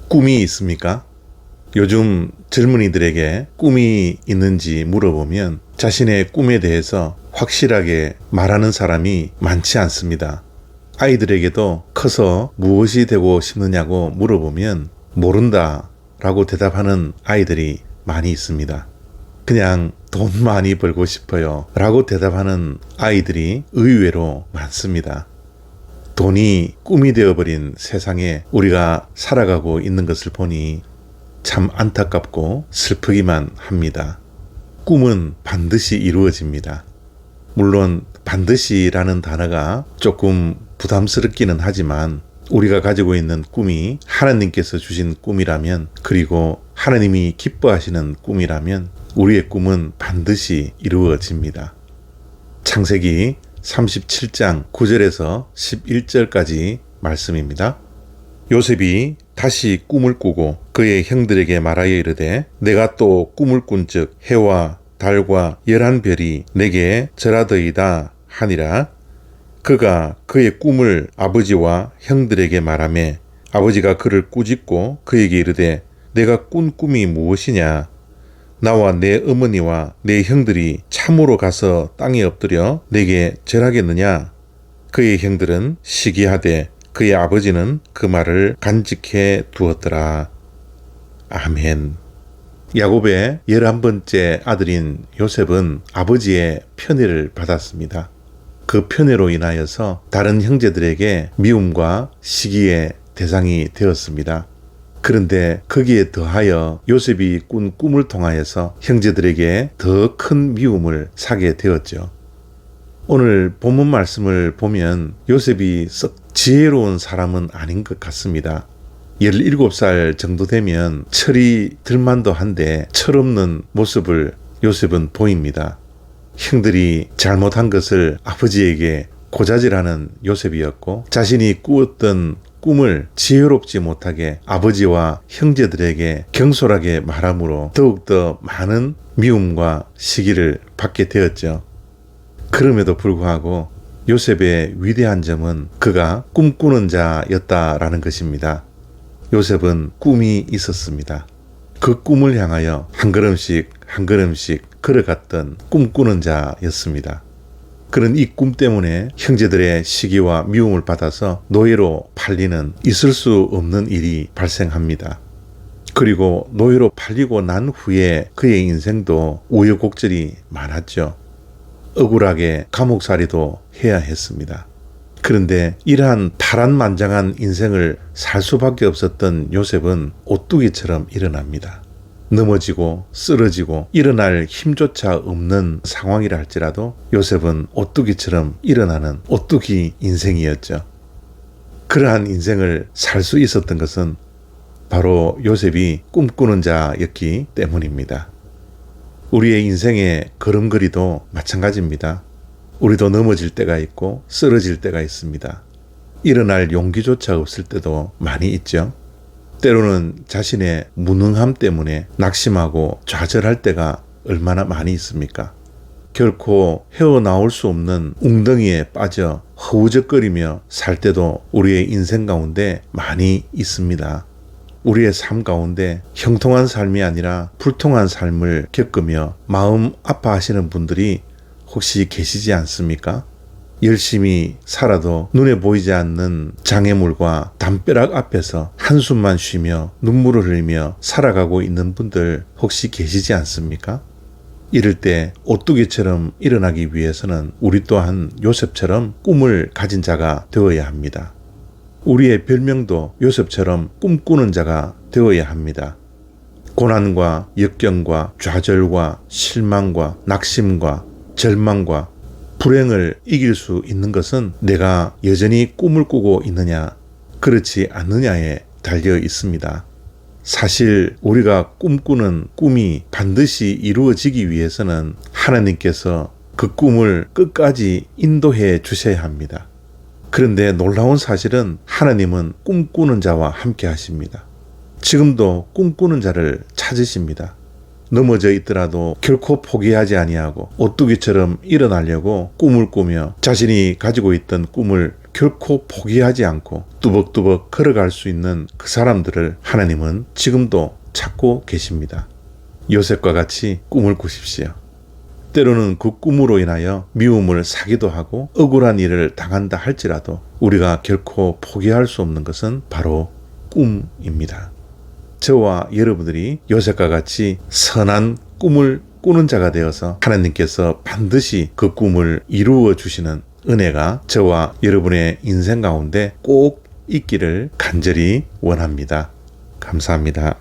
꿈이 있습니까? 요즘 젊은이들에게 꿈이 있는지 물어보면 자신의 꿈에 대해서 확실하게 말하는 사람이 많지 않습니다. 아이들에게도 커서 무엇이 되고 싶느냐고 물어보면 모른다 라고 대답하는 아이들이 많이 있습니다. 그냥 돈 많이 벌고 싶어요 라고 대답하는 아이들이 의외로 많습니다. 돈이 꿈이 되어버린 세상에 우리가 살아가고 있는 것을 보니 참 안타깝고 슬프기만 합니다. 꿈은 반드시 이루어집니다. 물론 반드시라는 단어가 조금 부담스럽기는 하지만 우리가 가지고 있는 꿈이 하나님께서 주신 꿈이라면, 그리고 하나님이 기뻐하시는 꿈이라면 우리의 꿈은 반드시 이루어집니다. 창세기 37장 9절에서 11절까지 말씀입니다. 요셉이 다시 꿈을 꾸고 그의 형들에게 말하여 이르되 내가 또 꿈을 꾼즉 해와 달과 11별이 내게 절하더이다 하니라. 그가 그의 꿈을 아버지와 형들에게 말하매 아버지가 그를 꾸짖고 그에게 이르되 내가 꾼 꿈이 무엇이냐? 나와 내 어머니와 내 형들이 참으로 가서 땅에 엎드려 내게 절하겠느냐? 그의 형들은 시기하되 그의 아버지는 그 말을 간직해 두었더라. 아멘. 야곱의 11번째 아들인 요셉은 아버지의 편애를 받았습니다. 그 편애로 인하여서 다른 형제들에게 미움과 시기의 대상이 되었습니다. 그런데 거기에 더하여 요셉이 꾼 꿈을 통하여서 형제들에게 더 큰 미움을 사게 되었죠. 오늘 본문 말씀을 보면 요셉이 썩 지혜로운 사람은 아닌 것 같습니다. 17살 정도 되면 철이 들만도 한데 철없는 모습을 요셉은 보입니다. 형들이 잘못한 것을 아버지에게 고자질하는 요셉이었고, 자신이 꾸었던 꿈을 지혜롭지 못하게 아버지와 형제들에게 경솔하게 말함으로 더욱더 많은 미움과 시기를 받게 되었죠. 그럼에도 불구하고 요셉의 위대한 점은 그가 꿈꾸는 자였다라는 것입니다. 요셉은 꿈이 있었습니다. 그 꿈을 향하여 한 걸음씩 한 걸음씩 걸어갔던 꿈꾸는 자였습니다. 그런 이 꿈 때문에 형제들의 시기와 미움을 받아서 노예로 팔리는 있을 수 없는 일이 발생합니다. 그리고 노예로 팔리고 난 후에 그의 인생도 우여곡절이 많았죠. 억울하게 감옥살이도 해야 했습니다. 그런데 이러한 파란만장한 인생을 살 수밖에 없었던 요셉은 오뚜기처럼 일어납니다. 넘어지고 쓰러지고 일어날 힘조차 없는 상황이라 할지라도 요셉은 오뚜기처럼 일어나는 오뚜기 인생이었죠. 그러한 인생을 살 수 있었던 것은 바로 요셉이 꿈꾸는 자였기 때문입니다. 우리의 인생의 걸음걸이도 마찬가지입니다. 우리도 넘어질 때가 있고 쓰러질 때가 있습니다. 일어날 용기조차 없을 때도 많이 있죠. 때로는 자신의 무능함 때문에 낙심하고 좌절할 때가 얼마나 많이 있습니까? 결코 헤어나올 수 없는 웅덩이에 빠져 허우적거리며 살 때도 우리의 인생 가운데 많이 있습니다. 우리의 삶 가운데 형통한 삶이 아니라 불통한 삶을 겪으며 마음 아파하시는 분들이 혹시 계시지 않습니까? 열심히 살아도 눈에 보이지 않는 장애물과 담벼락 앞에서 한숨만 쉬며 눈물을 흘리며 살아가고 있는 분들 혹시 계시지 않습니까? 이럴 때 오뚜기처럼 일어나기 위해서는 우리 또한 요셉처럼 꿈을 가진 자가 되어야 합니다. 우리의 별명도 요셉처럼 꿈꾸는 자가 되어야 합니다. 고난과 역경과 좌절과 실망과 낙심과 절망과 불행을 이길 수 있는 것은 내가 여전히 꿈을 꾸고 있느냐, 그렇지 않느냐에 달려 있습니다. 사실 우리가 꿈꾸는 꿈이 반드시 이루어지기 위해서는 하나님께서 그 꿈을 끝까지 인도해 주셔야 합니다. 그런데 놀라운 사실은 하나님은 꿈꾸는 자와 함께 하십니다. 지금도 꿈꾸는 자를 찾으십니다. 넘어져 있더라도 결코 포기하지 아니하고 오뚜기처럼 일어나려고 꿈을 꾸며 자신이 가지고 있던 꿈을 결코 포기하지 않고 뚜벅뚜벅 걸어갈 수 있는 그 사람들을 하나님은 지금도 찾고 계십니다. 요셉과 같이 꿈을 꾸십시오. 때로는 그 꿈으로 인하여 미움을 사기도 하고 억울한 일을 당한다 할지라도 우리가 결코 포기할 수 없는 것은 바로 꿈입니다. 저와 여러분들이 요셉과 같이 선한 꿈을 꾸는 자가 되어서 하나님께서 반드시 그 꿈을 이루어 주시는 은혜가 저와 여러분의 인생 가운데 꼭 있기를 간절히 원합니다. 감사합니다.